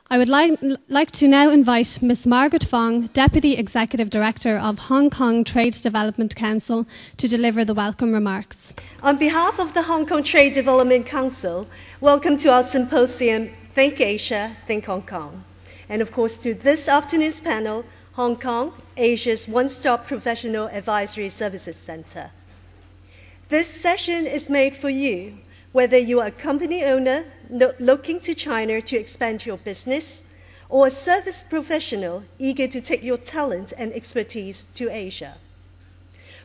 I would like to now invite Ms. Margaret Fong, Deputy Executive Director of Hong Kong Trade Development Council, to deliver the welcome remarks. On behalf of the Hong Kong Trade Development Council, welcome to our symposium, Think Asia, Think Hong Kong. And of course, to this afternoon's panel, Hong Kong, Asia's one-stop professional advisory services center. This session is made for you, whether you are a company owner looking to China to expand your business, or a service professional eager to take your talent and expertise to Asia.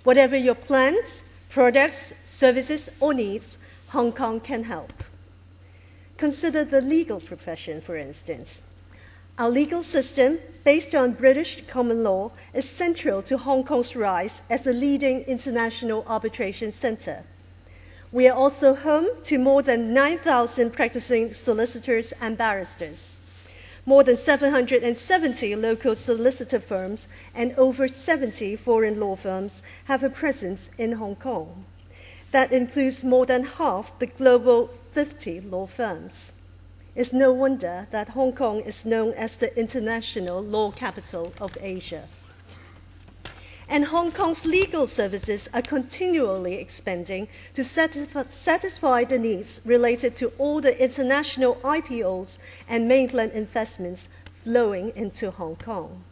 Whatever your plans, products, services, or needs, Hong Kong can help. Consider the legal profession, for instance. Our legal system, based on British common law, is central to Hong Kong's rise as a leading international arbitration center. We are also home to more than 9,000 practicing solicitors and barristers, more than 770 local solicitor firms, and over 70 foreign law firms have a presence in Hong Kong. That includes more than half the global 50 law firms. It's no wonder that Hong Kong is known as the international law capital of Asia. And Hong Kong's legal services are continually expanding to satisfy the needs related to all the international IPOs and mainland investments flowing into Hong Kong.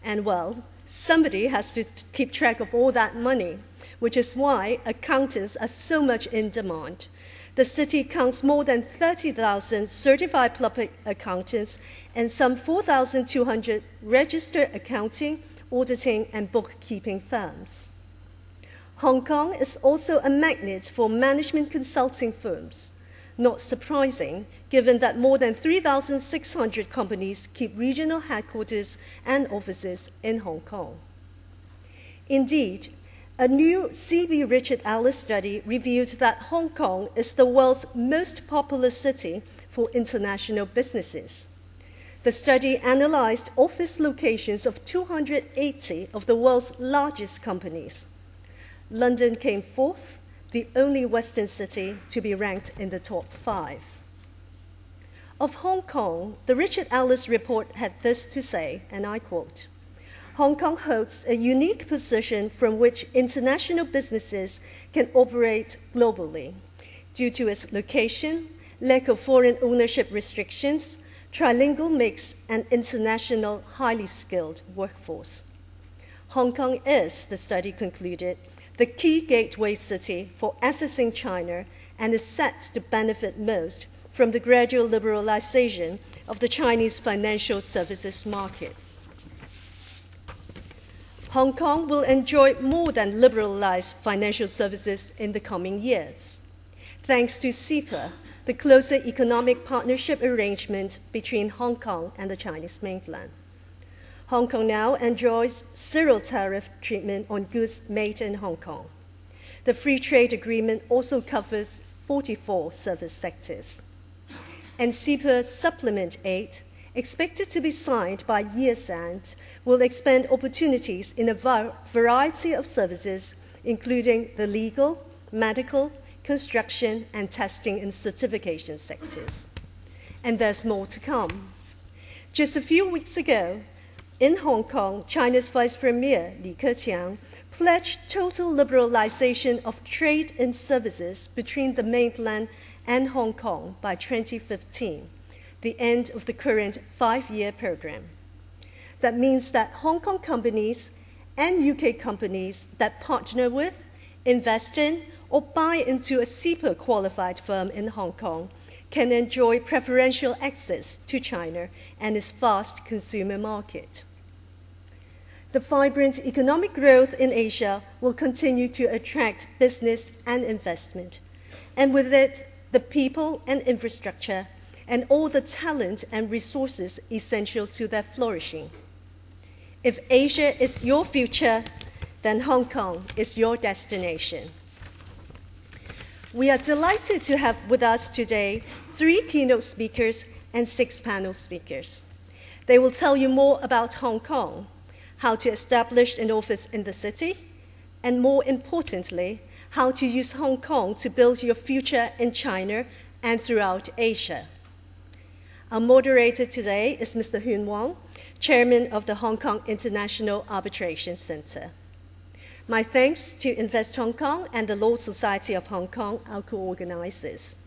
And well, somebody has to keep track of all that money, which is why accountants are so much in demand. The city counts more than 30,000 certified public accountants and some 4,200 registered accounting, auditing, and bookkeeping firms. Hong Kong is also a magnet for management consulting firms. Not surprising, given that more than 3,600 companies keep regional headquarters and offices in Hong Kong. Indeed, a new C.B. Richard Ellis study revealed that Hong Kong is the world's most popular city for international businesses. The study analyzed office locations of 280 of the world's largest companies. London came fourth, the only Western city to be ranked in the top 5. Of Hong Kong, the Richard Ellis report had this to say, and I quote, "Hong Kong holds a unique position from which international businesses can operate globally due to its location, lack of foreign ownership restrictions, trilingual mix, and international highly skilled workforce. Hong Kong is," the study concluded, "the key gateway city for accessing China and is set to benefit most from the gradual liberalization of the Chinese financial services market." Hong Kong will enjoy more than liberalized financial services in the coming years, thanks to CEPA, the closer economic partnership arrangement between Hong Kong and the Chinese mainland. Hong Kong now enjoys zero tariff treatment on goods made in Hong Kong. The free trade agreement also covers 44 service sectors. And CEPA Supplement 8, expected to be signed by year's end, will expand opportunities in a variety of services, including the legal, medical, construction, and testing and certification sectors. And there's more to come. Just a few weeks ago, in Hong Kong, China's Vice Premier Li Keqiang pledged total liberalization of trade and services between the mainland and Hong Kong by 2015, the end of the current 5-year program. That means that Hong Kong companies and UK companies that partner with, invest in, or buy into a CEPA-qualified firm in Hong Kong can enjoy preferential access to China and its vast consumer market. The vibrant economic growth in Asia will continue to attract business and investment, and with it, the people and infrastructure, and all the talent and resources essential to their flourishing. If Asia is your future, then Hong Kong is your destination. We are delighted to have with us today 3 keynote speakers and 6 panel speakers. They will tell you more about Hong Kong, how to establish an office in the city, and more importantly, how to use Hong Kong to build your future in China and throughout Asia. Our moderator today is Mr. Hoon Wong, Chairman of the Hong Kong International Arbitration Center. My thanks to Invest Hong Kong and the Law Society of Hong Kong, our co-organizers,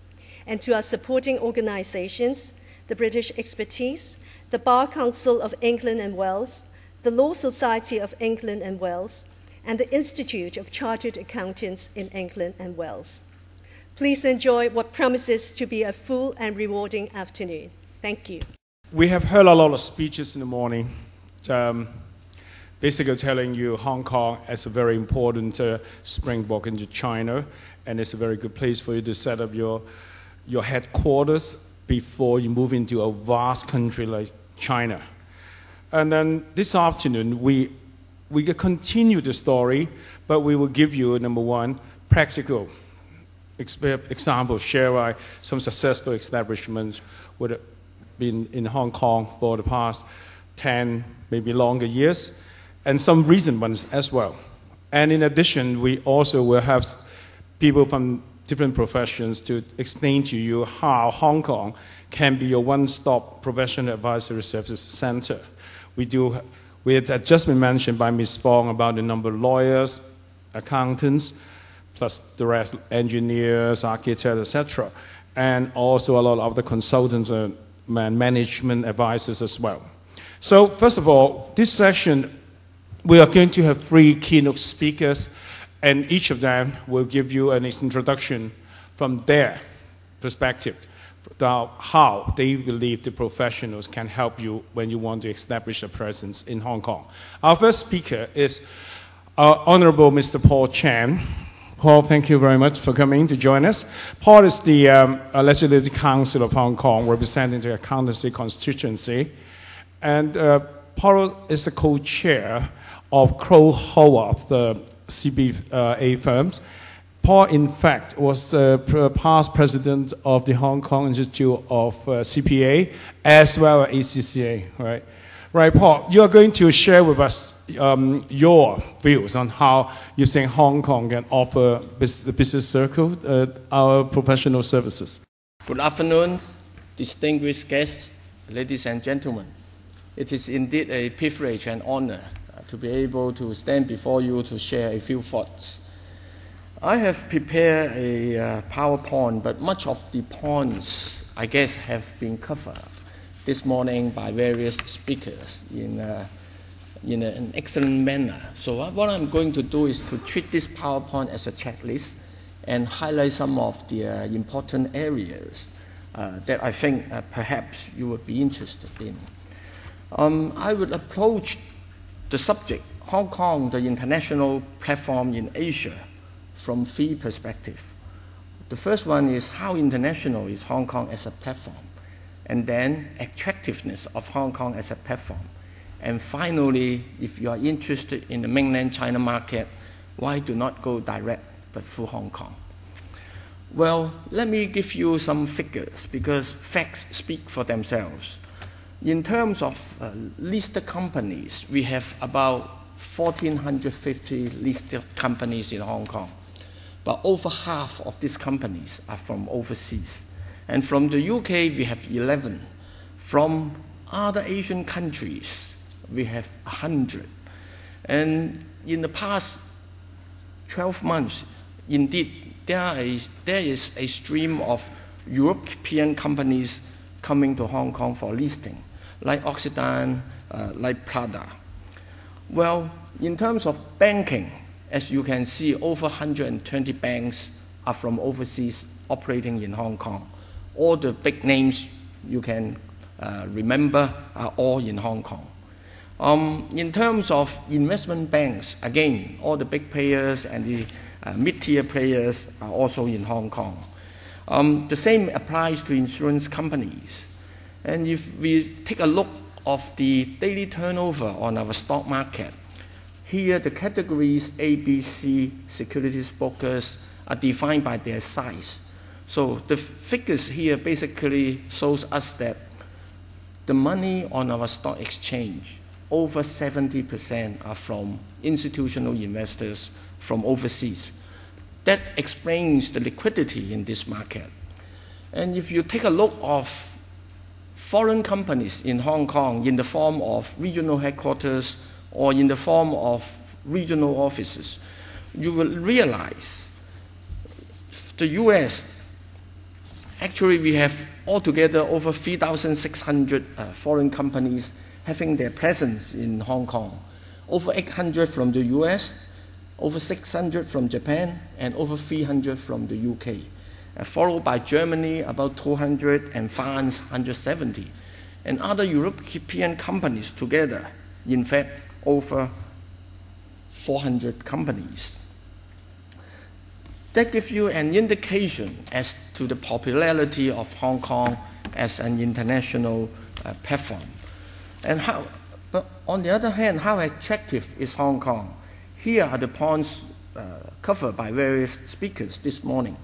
and to our supporting organizations, the British Expertise, the Bar Council of England and Wales, the Law Society of England and Wales, and the Institute of Chartered Accountants in England and Wales. Please enjoy what promises to be a full and rewarding afternoon. Thank you. We have heard a lot of speeches in the morning, basically telling you Hong Kong is a very important springboard into China, and it's a very good place for you to set up your headquarters before you move into a vast country like China. And then this afternoon, we continue the story, but we will give you, number one, practical example, share by some successful establishments would have been in Hong Kong for the past 10, maybe longer years, and some recent ones as well. And in addition, we also will have people from different professions to explain to you how Hong Kong can be a one-stop professional advisory services center. We had just been mentioned by Ms. Fong about the number of lawyers, accountants, plus the rest, engineers, architects, etc., and also a lot of the consultants and management advisors as well. So first of all, this session, we are going to have 3 keynote speakers, and each of them will give you an introduction from their perspective about how they believe the professionals can help you when you want to establish a presence in Hong Kong. Our first speaker is Honorable Mr. Paul Chan. Paul, thank you very much for coming to join us. Paul is the Legislative Council of Hong Kong, representing the accountancy constituency. And Paul is the co-chair of Crowe Horwath, the CPA firms. Paul, in fact, was the past president of the Hong Kong Institute of CPA, as well as ACCA, right? Right, Paul, you are going to share with us your views on how you think Hong Kong can offer the business circle our professional services. Good afternoon, distinguished guests, ladies and gentlemen. It is indeed a privilege and honor to be able to stand before you to share a few thoughts. I have prepared a PowerPoint, but much of the points, I guess, have been covered this morning by various speakers in an excellent manner. So what I'm going to do is to treat this PowerPoint as a checklist and highlight some of the important areas that I think perhaps you would be interested in. I would approach the subject, Hong Kong, the international platform in Asia, from 3 perspectives. The first one is how international is Hong Kong as a platform, and then attractiveness of Hong Kong as a platform. And finally, if you are interested in the mainland China market, why do not go direct but through Hong Kong? Well, let me give you some figures because facts speak for themselves. In terms of listed companies, we have about 1,450 listed companies in Hong Kong. But over half of these companies are from overseas. And from the UK, we have 11. From other Asian countries, we have 100. And in the past 12 months, indeed, there is a stream of European companies coming to Hong Kong for listing, like Occitan, like Prada. Well, in terms of banking, as you can see, over 120 banks are from overseas operating in Hong Kong. All the big names you can remember are all in Hong Kong. In terms of investment banks, again, all the big players and the mid-tier players are also in Hong Kong. The same applies to insurance companies. And if we take a look of the daily turnover on our stock market, here the categories A, B, C securities brokers are defined by their size. So the figures here basically shows us that the money on our stock exchange, over 70% are from institutional investors from overseas. That explains the liquidity in this market. And if you take a look of foreign companies in Hong Kong in the form of regional headquarters or in the form of regional offices, you will realize the US, actually we have altogether over 3,600 foreign companies having their presence in Hong Kong. Over 800 from the US, over 600 from Japan, and over 300 from the UK. Followed by Germany, about 200, and France, 170. And other European companies together, in fact, over 400 companies. That gives you an indication as to the popularity of Hong Kong as an international platform. But on the other hand, how attractive is Hong Kong? Here are the points covered by various speakers this morning.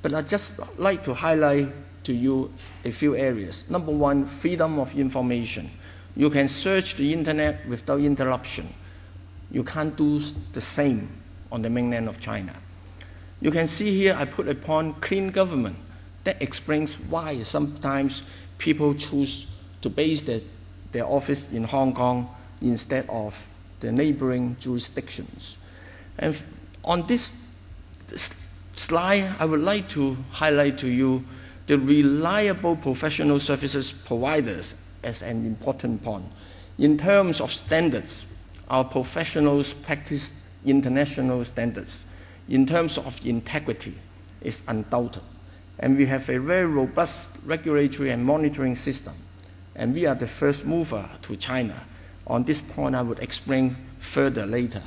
But I'd just like to highlight to you a few areas. Number one, freedom of information. You can search the internet without interruption. You can't do the same on the mainland of China. You can see here I put upon clean government. That explains why sometimes people choose to base their office in Hong Kong instead of the neighboring jurisdictions. And on this slide, I would like to highlight to you the reliable professional services providers as an important point. In terms of standards, our professionals practice international standards. In terms of integrity, it's undoubted. And we have a very robust regulatory and monitoring system. And we are the first mover to China. On this point, I would explain further later.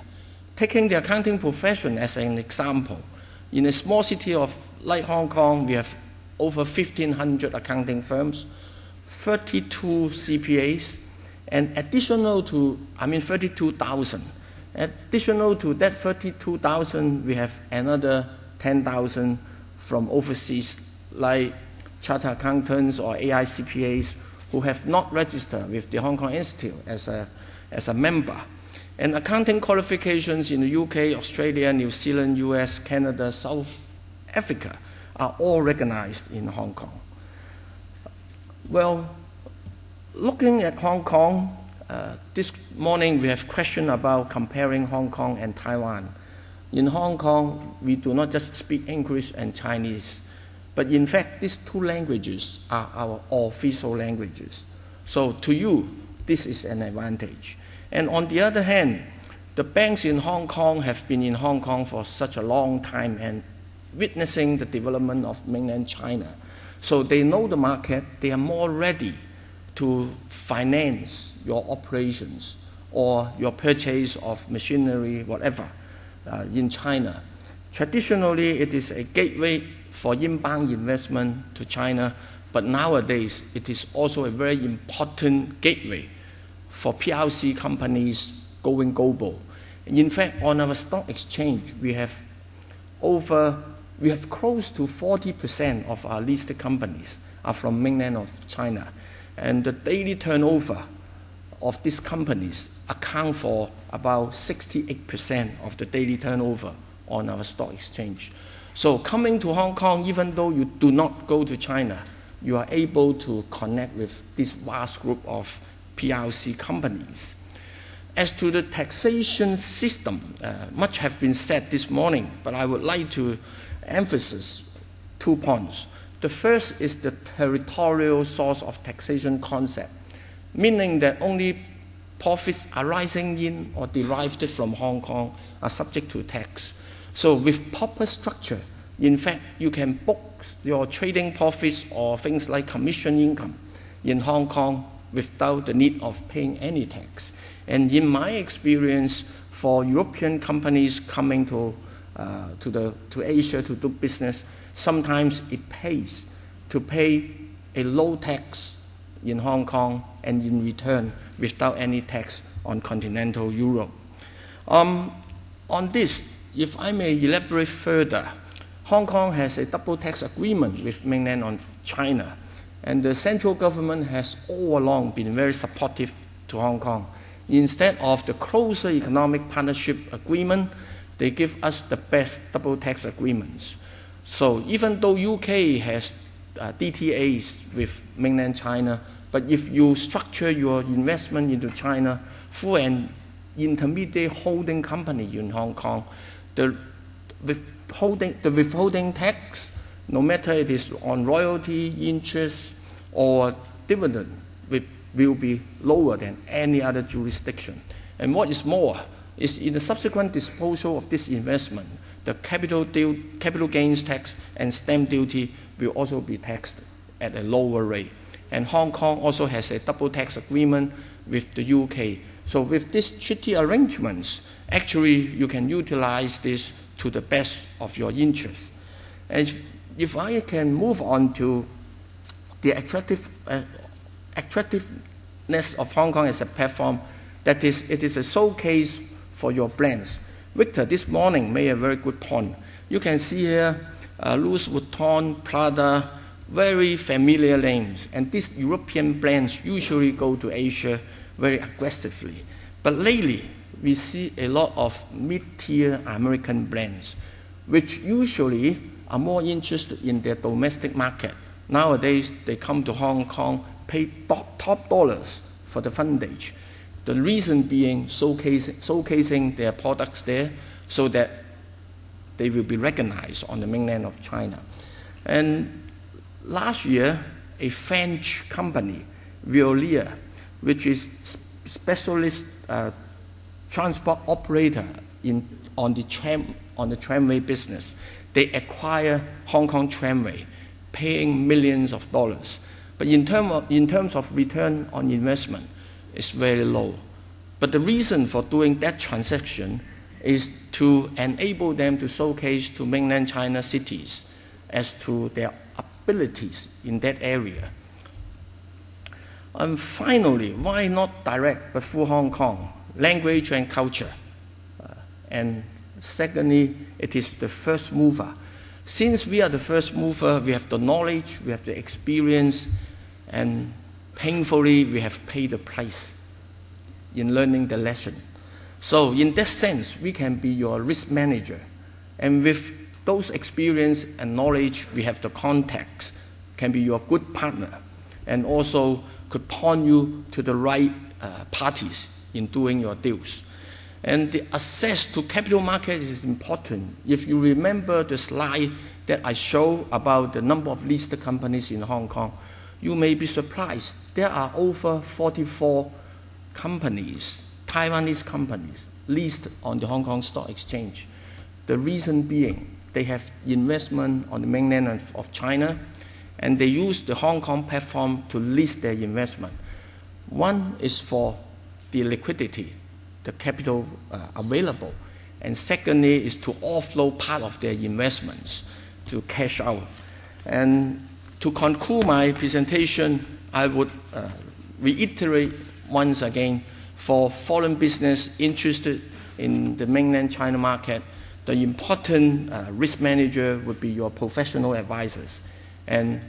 Taking the accounting profession as an example, in a small city like Hong Kong, we have over 1,500 accounting firms, 32 CPAs, and 32,000. Additional to that 32,000, we have another 10,000 from overseas, like chartered accountants or AI CPAs who have not registered with the Hong Kong Institute as a member. And accounting qualifications in the UK, Australia, New Zealand, US, Canada, South Africa are all recognized in Hong Kong. Well, looking at Hong Kong, this morning we have questions about comparing Hong Kong and Taiwan. In Hong Kong, we do not just speak English and Chinese, but in fact, these two languages are our official languages. So to you, this is an advantage. And on the other hand, the banks in Hong Kong have been in Hong Kong for such a long time and witnessing the development of mainland China. So they know the market, they are more ready to finance your operations or your purchase of machinery, whatever, in China. Traditionally, it is a gateway for inbound investment to China, but nowadays it is also a very important gateway for PLC companies going global. In fact, on our stock exchange, we have close to 40% of our listed companies are from mainland of China. And the daily turnover of these companies account for about 68% of the daily turnover on our stock exchange. So coming to Hong Kong, even though you do not go to China, you are able to connect with this vast group of PLC companies. As to the taxation system, much have been said this morning, but I would like to emphasize 2 points. The first is the territorial source of taxation concept, meaning that only profits arising in or derived from Hong Kong are subject to tax. So with proper structure, in fact, you can book your trading profits or things like commission income in Hong Kong without the need of paying any tax. And in my experience, for European companies coming to Asia to do business, sometimes it pays to pay a low tax in Hong Kong and in return without any tax on continental Europe. On this, if I may elaborate further, Hong Kong has a double tax agreement with mainland of China, and the central government has all along been very supportive to Hong Kong. Instead of the closer economic partnership agreement, they give us the best double tax agreements. So even though UK has DTAs with mainland China, But if you structure your investment into China through an intermediate holding company in Hong Kong, the withholding tax, no matter it is on royalty, interest, or dividend, will be lower than any other jurisdiction. And what is more, is in the subsequent disposal of this investment, the capital gains tax and stamp duty will also be taxed at a lower rate. And Hong Kong also has a double tax agreement with the UK. So with these treaty arrangements, actually you can utilize this to the best of your interests. And if I can move on to the attractiveness of Hong Kong as a platform, that is, it is a showcase for your brands. Victor this morning made a very good point. You can see here Louis Vuitton, Prada, very familiar names. And these European brands usually go to Asia very aggressively. But lately, we see a lot of mid-tier American brands, which usually are more interested in their domestic market. Nowadays, they come to Hong Kong, pay top dollars for the fundage. The reason being showcasing their products there so that they will be recognized on the mainland of China. And last year, a French company, Veolia, which is specialist transport operator on the tramway business, they acquire Hong Kong Tramway, paying millions of dollars. But in terms of return on investment, it's very low. But the reason for doing that transaction is to enable them to showcase to mainland China cities as to their abilities in that area. And finally, why not direct but through Hong Kong? Language and culture. And secondly, it is the first mover. Since we are the first mover, we have the knowledge, we have the experience, and painfully, we have paid the price in learning the lesson. So in that sense, we can be your risk manager. And with those experience and knowledge, we have the contacts, can be your good partner, and also could point you to the right parties in doing your deals. And the access to capital markets is important. If you remember the slide that I showed about the number of listed companies in Hong Kong, you may be surprised. There are over 44 companies, Taiwanese companies, listed on the Hong Kong Stock Exchange. The reason being, they have investment on the mainland of China, and they use the Hong Kong platform to list their investment. One is for the liquidity, the capital available, and secondly is to offload part of their investments to cash out. And to conclude my presentation, I would reiterate once again, for foreign business interested in the mainland China market, the important risk manager would be your professional advisors. And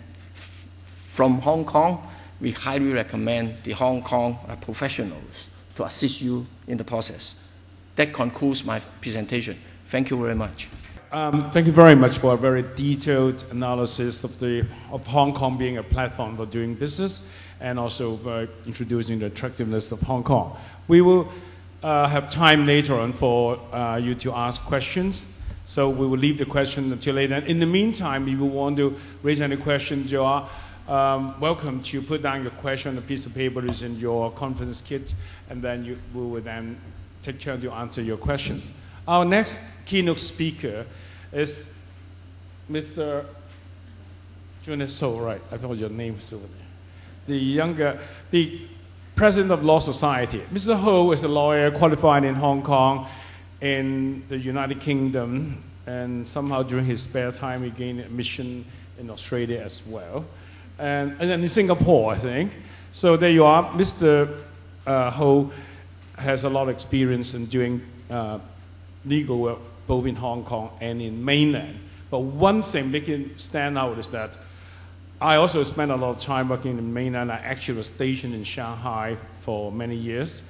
from Hong Kong, we highly recommend the Hong Kong professionals to assist you in the process. That concludes my presentation. Thank you very much. Thank you very much for a very detailed analysis of Hong Kong being a platform for doing business, and also introducing the attractiveness of Hong Kong. We will have time later on for you to ask questions, so we will leave the question until later. And in the meantime, if you want to raise any questions, you are welcome to put down your question on a piece of paper that is in your conference kit, and then we will then take turn to answer your questions. Our next keynote speaker is Mr. Junius, right? I thought your name was over there. The president of Law Society. Mr. Ho is a lawyer qualified in Hong Kong, in the United Kingdom, and somehow during his spare time he gained admission in Australia as well, and then in Singapore, I think. So there you are. Mr. Ho has a lot of experience in doing legal work both in Hong Kong and in mainland. But one thing making it stand out is that I also spent a lot of time working in mainland. I actually was stationed in Shanghai for many years.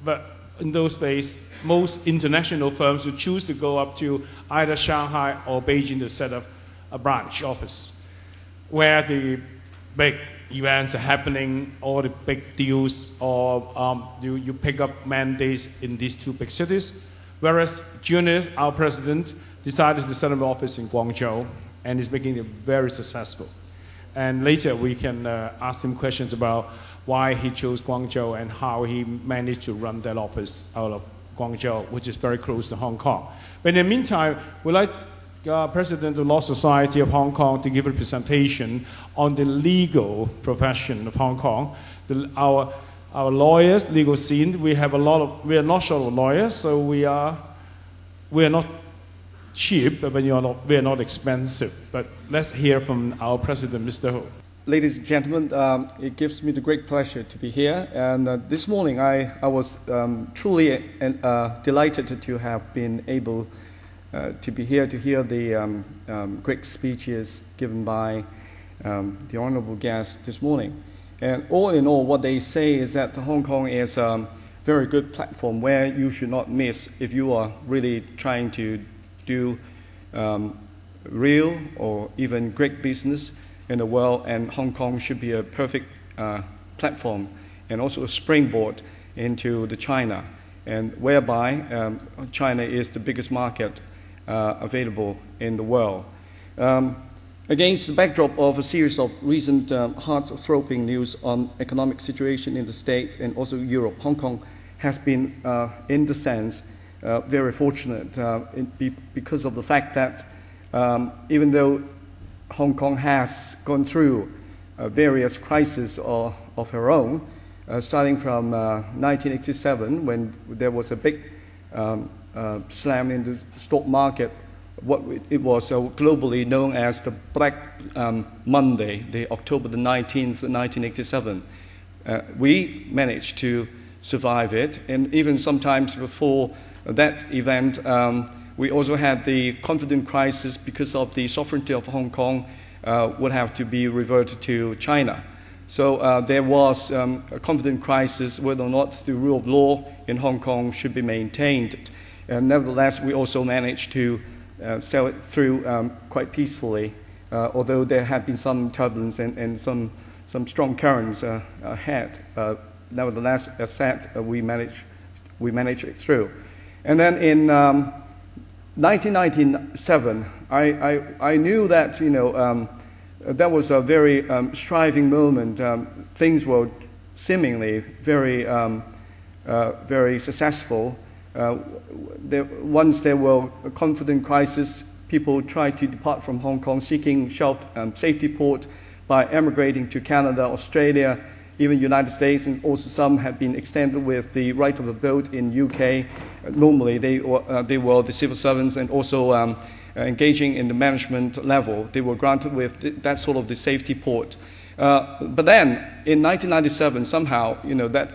But in those days, most international firms would choose to go up to either Shanghai or Beijing to set up a branch office, where the big events are happening, all the big deals, or you pick up mandates in these two big cities. Whereas Junius, our president, decided to set up an office in Guangzhou, and is making it very successful. And later we can ask him questions about why he chose Guangzhou and how he managed to run that office out of Guangzhou, which is very close to Hong Kong. But in the meantime, we'd like President of the Law Society of Hong Kong to give a presentation on the legal profession of Hong Kong. Our lawyers, legal scene, we are not short of lawyers, so we are not cheap, but we are not expensive. But let's hear from our president, Mr. Ho. Ladies and gentlemen, it gives me the great pleasure to be here. And this morning I was truly delighted to have been able to be here to hear the great speeches given by the honorable guest this morning. And all in all, what they say is that Hong Kong is a very good platform where you should not miss if you are really trying to do real or even great business in the world, and Hong Kong should be a perfect platform and also a springboard into the China, and whereby China is the biggest market available in the world. Against the backdrop of a series of recent heart-throbbing news on economic situation in the States and also Europe, Hong Kong has been, in the sense, very fortunate because of the fact that even though Hong Kong has gone through various crises of her own, starting from 1987 when there was a big slam in the stock market, what it was globally known as the Black Monday, the October the 19th, 1987. We managed to survive it, and even sometimes before that event, we also had the confidence crisis because of the sovereignty of Hong Kong would have to be reverted to China. So there was a confidence crisis whether or not the rule of law in Hong Kong should be maintained. And nevertheless, we also managed to sail it through quite peacefully, although there had been some turbulence and some strong currents ahead. Nevertheless, as said, we managed it through. And then in 1997, I knew that that was a very striving moment. Things were seemingly very successful. Once there were a confidence crisis, people tried to depart from Hong Kong, seeking safety port by emigrating to Canada, Australia, even United States, and also some had been extended with the right of a boat in UK. Normally, they were the civil servants and also engaging in the management level. They were granted with that sort of the safety port. But then, in 1997, somehow, that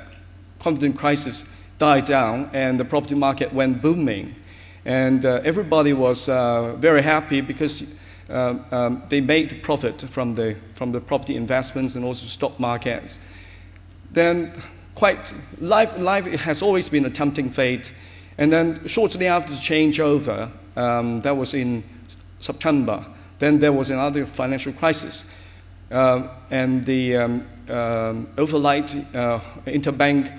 confidence crisis died down and the property market went booming. And everybody was very happy because they made profit from the property investments and also stock markets. Then life has always been a tempting fate. And then shortly after the changeover, that was in September, then there was another financial crisis. And the overnight interbank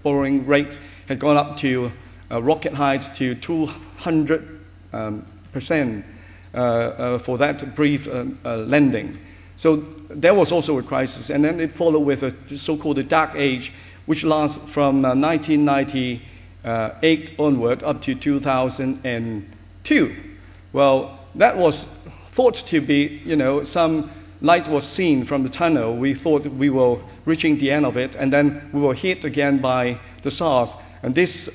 borrowing rate had gone up to rocket heights to 200% for that brief lending. So there was also a crisis, and then it followed with a so-called dark age, which lasts from 1998 onward up to 2002. Well, that was thought to be, some light was seen from the tunnel. We thought we were reaching the end of it, and then we were hit again by the SARS. And this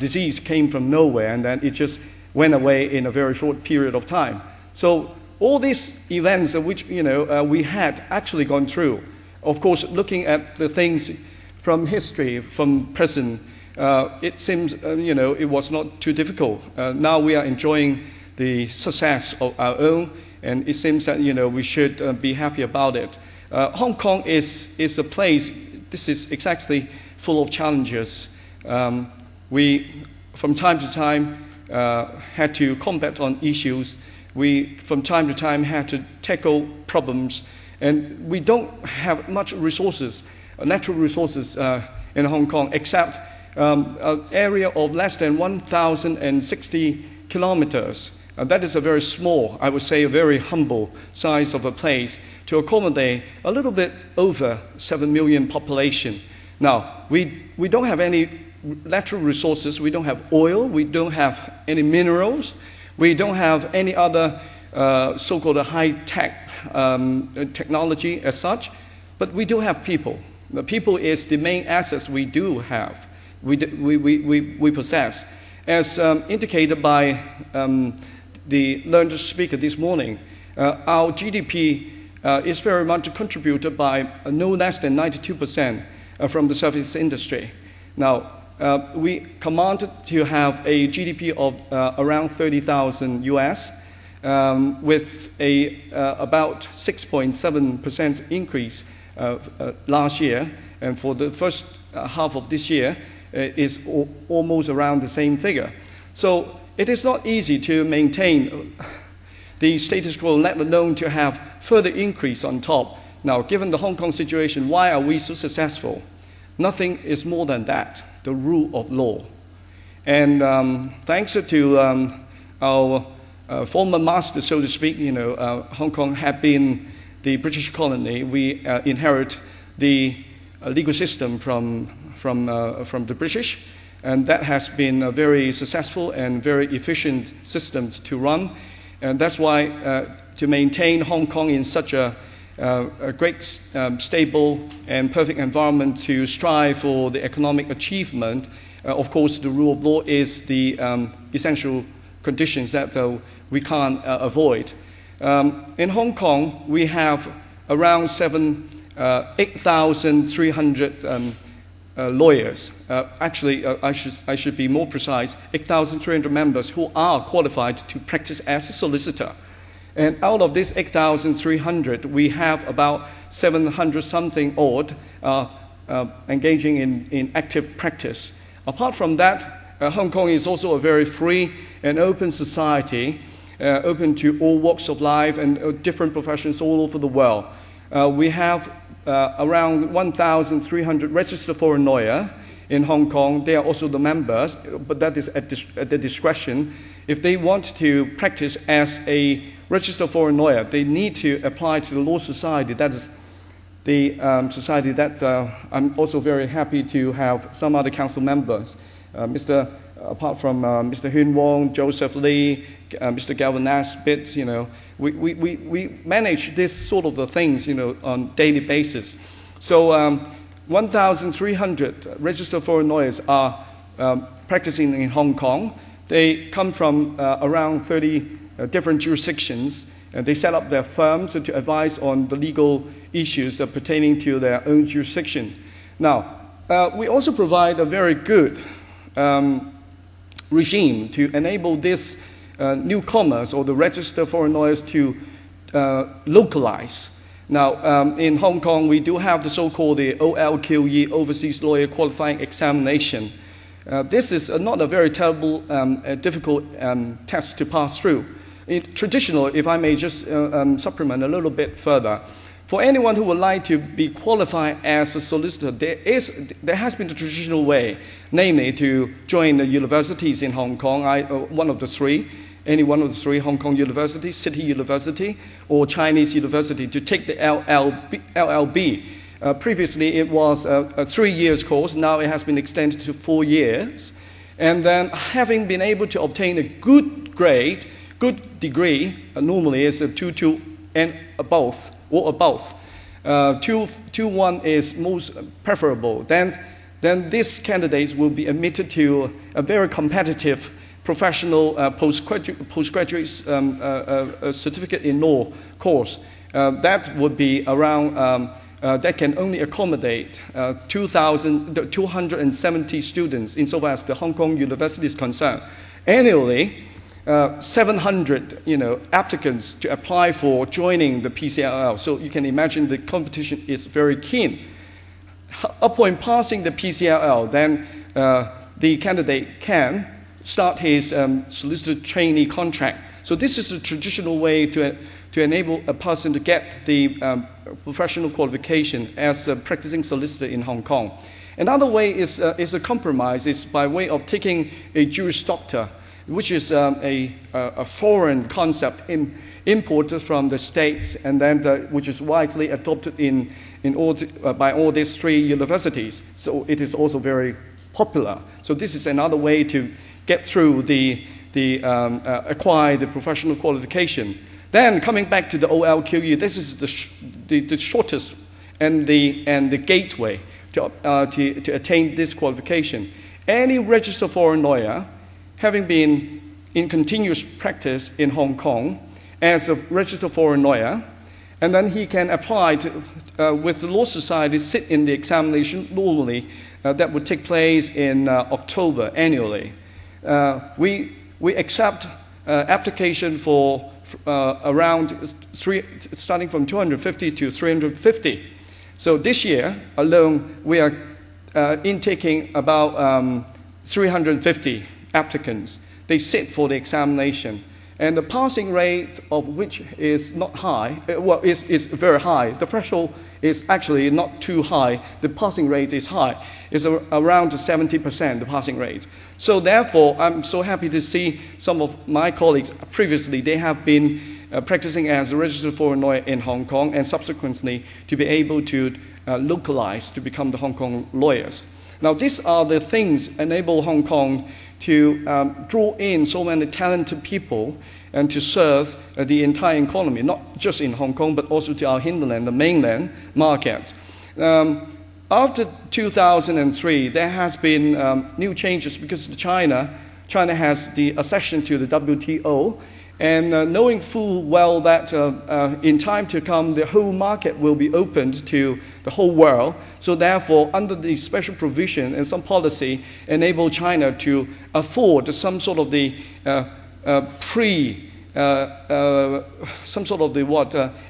disease came from nowhere, and then it just went away in a very short period of time. So all these events which we had actually gone through, of course, looking at the things from history, from present, it seems it was not too difficult. Now we are enjoying the success of our own, and it seems that we should be happy about it. Hong Kong is a place. This is exactly full of challenges. We, from time to time, had to combat on issues. We, from time to time, had to tackle problems And we don't have much resources, natural resources in Hong Kong, except an area of less than 1,060 kilometers. That is a very small, I would say a very humble size of a place to accommodate a little bit over 7 million population. Now, we don't have any natural resources, we don't have oil, we don't have any minerals, we don't have any other so-called high-tech technology as such, but we do have people. The people is the main assets we do have, we possess. As indicated by the learned speaker this morning, our GDP is very much contributed by no less than 92% from the service industry. Now, we commanded to have a GDP of around 30,000 US, with about 6.7% increase last year, and for the first half of this year is almost around the same figure. So it is not easy to maintain the status quo, let alone to have further increase on top. Now, given the Hong Kong situation, why are we so successful? Nothing is more than that, the rule of law. And thanks to our former master, so to speak, Hong Kong had been the British colony. We inherit the legal system from the British, and that has been a very successful and very efficient system to run. And that's why to maintain Hong Kong in such a great, stable and perfect environment to strive for the economic achievement, of course, the rule of law is the essential conditions that we can't avoid. In Hong Kong, we have around 8,300 lawyers. Actually, I should be more precise, 8,300 members who are qualified to practice as a solicitor. And out of this 8,300, we have about 700-something odd engaging in active practice. Apart from that, Hong Kong is also a very free and open society, open to all walks of life and different professions all over the world. We have around 1,300 registered foreign lawyers in Hong Kong. They are also the members, but that is at their discretion. If they want to practice as a registered foreign lawyer, they need to apply to the Law Society. That is the society that I'm also very happy to have some other council members. Apart from Mr. Hyun Wong, Joseph Lee, Mr. Galvin Nasbitt, we manage this sort of the things, on daily basis. So 1,300 registered foreign lawyers are practicing in Hong Kong. They come from around 30 different jurisdictions, and they set up their firms to advise on the legal issues pertaining to their own jurisdiction. Now, we also provide a very good regime to enable these newcomers or the registered foreign lawyers to localize. Now, in Hong Kong, we do have the so-called the OLQE, Overseas Lawyer Qualifying Examination. This is not a very terrible, difficult test to pass through. Traditionally, if I may just supplement a little bit further, for anyone who would like to be qualified as a solicitor, there has been the traditional way, namely to join the universities in Hong Kong, one of the three, any one of the three, Hong Kong University, City University, or Chinese University, to take the LLB. Previously, it was a 3-year course. Now it has been extended to 4 years. And then having been able to obtain a good grade, good degree, normally is a 2.2 and above, or above. 2.1 is most preferable. Then these candidates will be admitted to a very competitive professional postgraduate certificate in law course. That would be around, that can only accommodate 2,270 students insofar as the Hong Kong University is concerned. Annually, 700 applicants to apply for joining the PCLL. So you can imagine the competition is very keen. Upon passing the PCLL, then the candidate can start his solicitor trainee contract. So this is the traditional way to to enable a person to get the professional qualification as a practicing solicitor in Hong Kong. Another way is a compromise, is by way of taking a Juris Doctor, which is a foreign concept imported from the States, and then which is widely adopted by all these 3 universities. So it is also very popular. So this is another way to get through acquire the professional qualification. Then coming back to the OLQE, this is the shortest and the gateway to attain this qualification. Any registered foreign lawyer, having been in continuous practice in Hong Kong as a registered foreign lawyer, and then he can apply with the Law Society, sit in the examination normally that would take place in October annually. We accept application for starting from 250 to 350. So this year alone, we are intaking about 350 applicants. They sit for the examination. And the passing rate of which is not high, is very high. The threshold is actually not too high. The passing rate is high. It's around 70%, the passing rate. So therefore, I'm so happy to see some of my colleagues previously, they have been practicing as a registered foreign lawyer in Hong Kong, and subsequently to be able to localize to become the Hong Kong lawyers. Now, these are the things enable Hong Kong to draw in so many talented people and to serve the entire economy, not just in Hong Kong, but also to our hinterland, the mainland market. After 2003, there has been new changes because China has the accession to the WTO, and knowing full well that in time to come, the whole market will be opened to the whole world. So therefore, under the special provision and some policy, enable China to afford some sort of the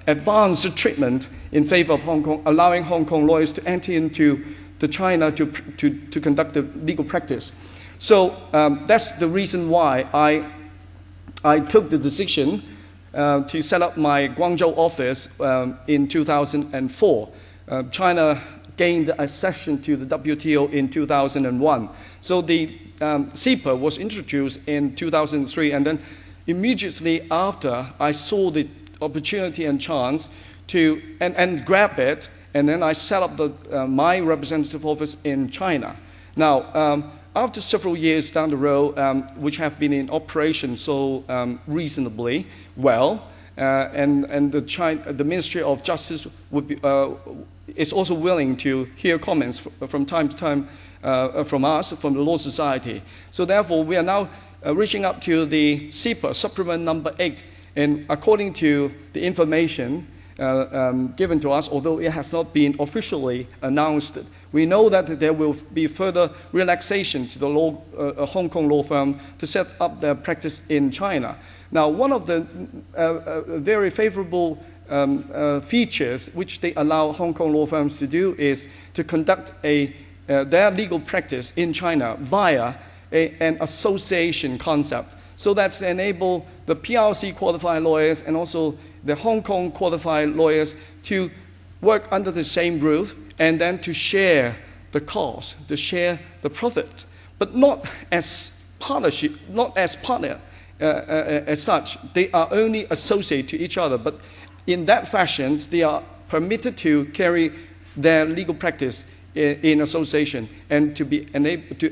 advanced treatment in favor of Hong Kong, allowing Hong Kong lawyers to enter into China to conduct the legal practice. So that's the reason why I took the decision to set up my Guangzhou office in 2004. China gained accession to the WTO in 2001. So the CEPA was introduced in 2003, and then immediately after, I saw the opportunity and chance to and grab it, and then I set up my representative office in China. Now, after several years down the road, which have been in operation so reasonably well, and the Ministry of Justice is also willing to hear comments from time to time from us, from the Law Society. So therefore, we are now reaching up to the CEPA Supplement Number 8, and according to the information given to us, although it has not been officially announced, we know that there will be further relaxation to the Hong Kong law firm to set up their practice in China. Now, one of the very favorable features which they allow Hong Kong law firms to do is to conduct their legal practice in China via an association concept, so that to enable the PRC qualified lawyers and also the Hong Kong qualified lawyers to work under the same roof and then to share the cost, to share the profit, but not as partnership, not as partner as such. They are only associate to each other, but in that fashion, they are permitted to carry their legal practice in association and to be enabled to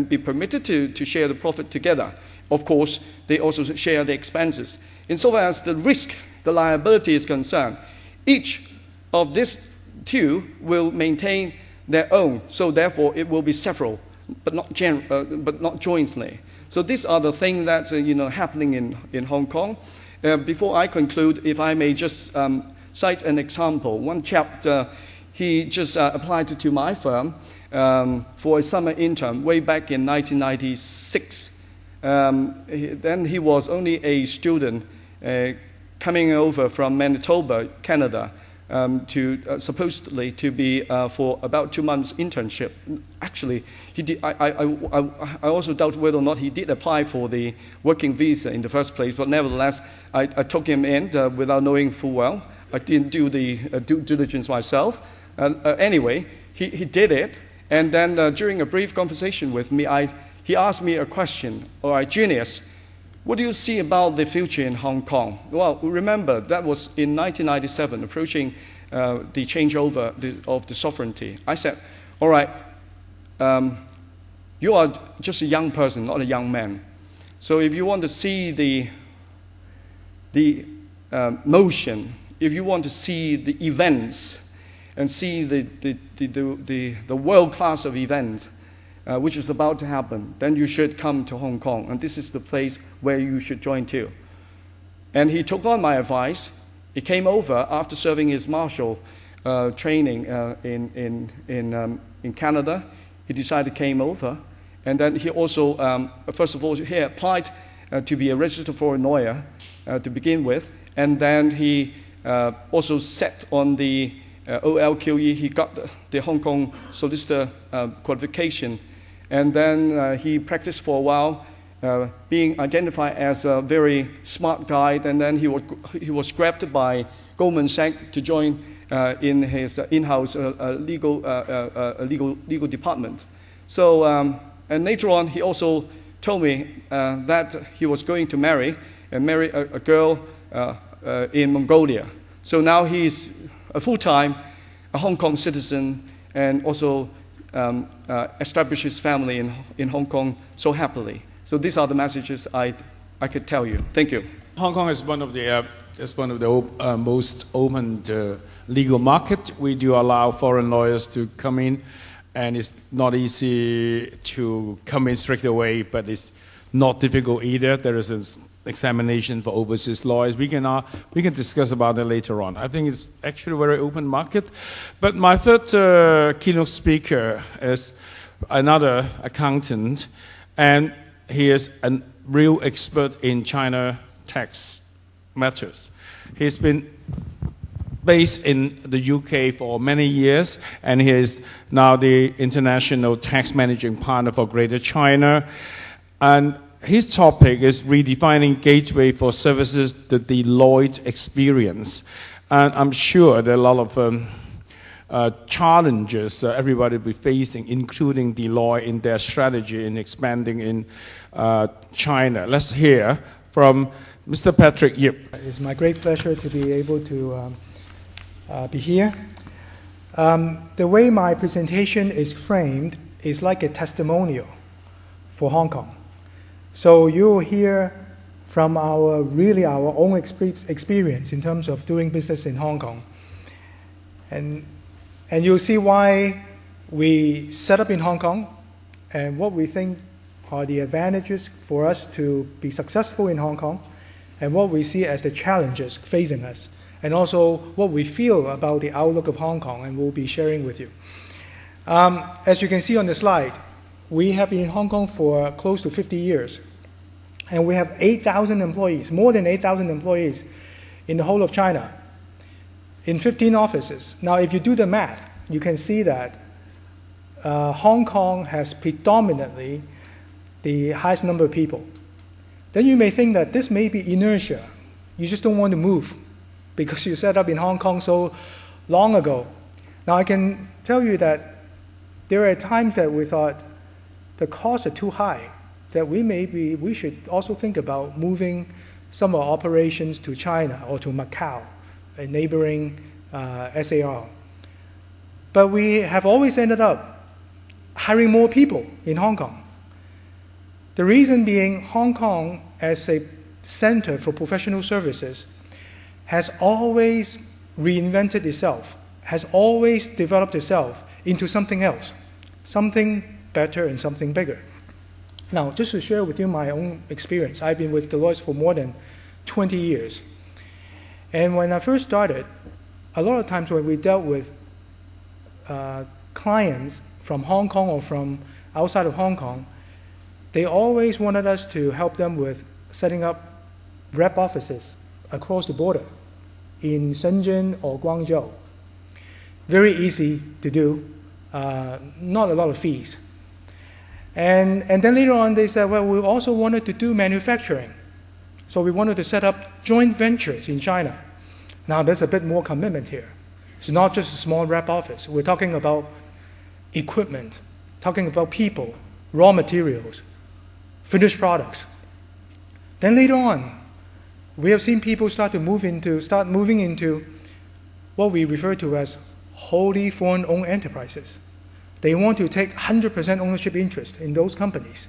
be permitted to share the profit together. Of course, they also share the expenses. Insofar as the risk, the liability is concerned, each of these two will maintain their own. So therefore, it will be several, but not jointly. So these are the things that's happening in Hong Kong. Before I conclude, if I may just cite an example. One chap, he just applied to my firm for a summer intern way back in 1996. Then he was only a student coming over from Manitoba, Canada, supposedly to be for about 2 months internship. Actually, he did, I also doubt whether or not he did apply for the working visa in the first place, but nevertheless, I took him in without knowing full well. I didn't do the due diligence myself. Anyway, he did it, and then during a brief conversation with me, he asked me a question. All right, Junius, what do you see about the future in Hong Kong? Well, remember, that was in 1997, approaching the changeover of the sovereignty. I said, all right, you are just a young person, not a young man. So if you want to see the motion, if you want to see the events and see the world class of events, which is about to happen, then you should come to Hong Kong. And this is the place where you should join too. And he took on my advice. He came over after serving his marshal training in Canada. He decided to came over. And then he also, first of all, he applied to be a registered foreign lawyer to begin with. And then he also sat on the OLQE. He got the Hong Kong solicitor qualification. And then he practiced for a while, being identified as a very smart guy. And then he was grabbed by Goldman Sachs to join in his in-house legal department. So, and later on, he also told me that he was going to marry a girl in Mongolia. So now he's a full-time Hong Kong citizen and also establish his family in Hong Kong so happily. So these are the messages I could tell you. Thank you. Hong Kong is one of the most open legal market. We do allow foreign lawyers to come in, and it's not easy to come in straight away, but it's not difficult either. There is an examination for overseas lawyers. We can discuss about it later on. I think it's actually a very open market. But my third keynote speaker is another accountant, and he is a real expert in China tax matters. He's been based in the UK for many years, and he is now the international tax managing partner for Greater China. And his topic is redefining gateway for services, the Deloitte experience. And I'm sure there are a lot of challenges everybody will be facing, including Deloitte in their strategy in expanding in China. Let's hear from Mr. Patrick Yip. It's my great pleasure to be able to be here. The way my presentation is framed is like a testimonial for Hong Kong. So you'll hear from our own experience in terms of doing business in Hong Kong. And you'll see why we set up in Hong Kong and what we think are the advantages for us to be successful in Hong Kong and what we see as the challenges facing us, and also what we feel about the outlook of Hong Kong, and we'll be sharing with you. As you can see on the slide, we have been in Hong Kong for close to 50 years. And we have 8,000 employees, more than 8,000 employees in the whole of China, in 15 offices. Now, if you do the math, you can see that Hong Kong has predominantly the highest number of people. Then you may think that this may be inertia. You just don't want to move because you set up in Hong Kong so long ago. Now, I can tell you that there are times that we thought the costs are too high, that we should also think about moving some of our operations to China or to Macau, a neighboring SAR. But we have always ended up hiring more people in Hong Kong. The reason being Hong Kong as a center for professional services has always reinvented itself, has always developed itself into something else, something better and something bigger. Now, just to share with you my own experience, I've been with Deloitte for more than 20 years. And when I first started, a lot of times when we dealt with clients from Hong Kong or from outside of Hong Kong, they always wanted us to help them with setting up rep offices across the border. in Shenzhen or Guangzhou. Very easy to do, not a lot of fees. And then later on they said, well, we also wanted to do manufacturing. So we wanted to set up joint ventures in China. Now there's a bit more commitment here. It's not just a small rep office. We're talking about equipment, talking about people, raw materials, finished products. Then later on, we have seen people start moving into what we refer to as wholly foreign-owned enterprises. They want to take 100% ownership interest in those companies.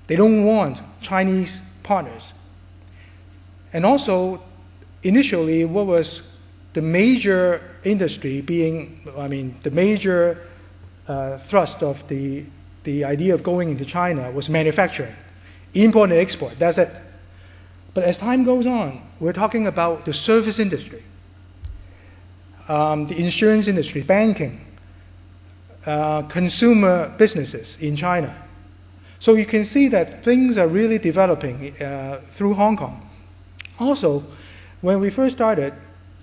They don't want Chinese partners. And also, initially, what was the major industry the major thrust of the idea of going into China was manufacturing, import and export, that's it. But as time goes on, we're talking about the service industry, the insurance industry, banking, consumer businesses in China. So you can see that things are really developing through Hong Kong. Also, when we first started,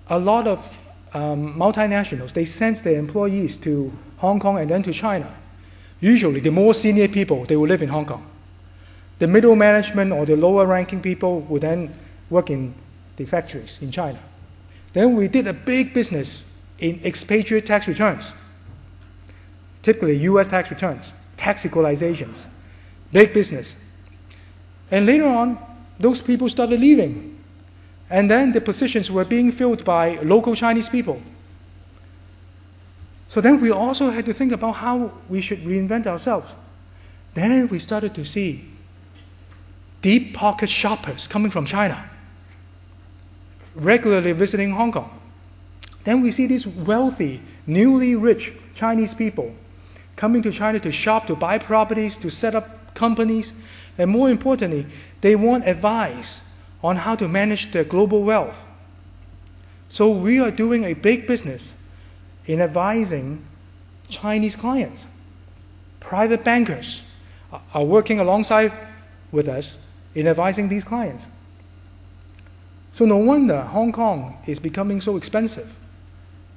a lot of multinationals, they sent their employees to Hong Kong and then to China. Usually, the more senior people, they will live in Hong Kong. The middle management or the lower ranking people would then work in the factories in China. Then we did a big business in expatriate tax returns, typically US tax returns, tax equalizations, big business. And later on, those people started leaving. And then the positions were being filled by local Chinese people. So then we also had to think about how we should reinvent ourselves. Then we started to see deep pocket shoppers coming from China, regularly visiting Hong Kong. Then we see these wealthy, newly rich Chinese people coming to China to shop, to buy properties, to set up companies, and more importantly, they want advice on how to manage their global wealth. So we are doing a big business in advising Chinese clients. Private bankers are working alongside with us in advising these clients. So no wonder Hong Kong is becoming so expensive.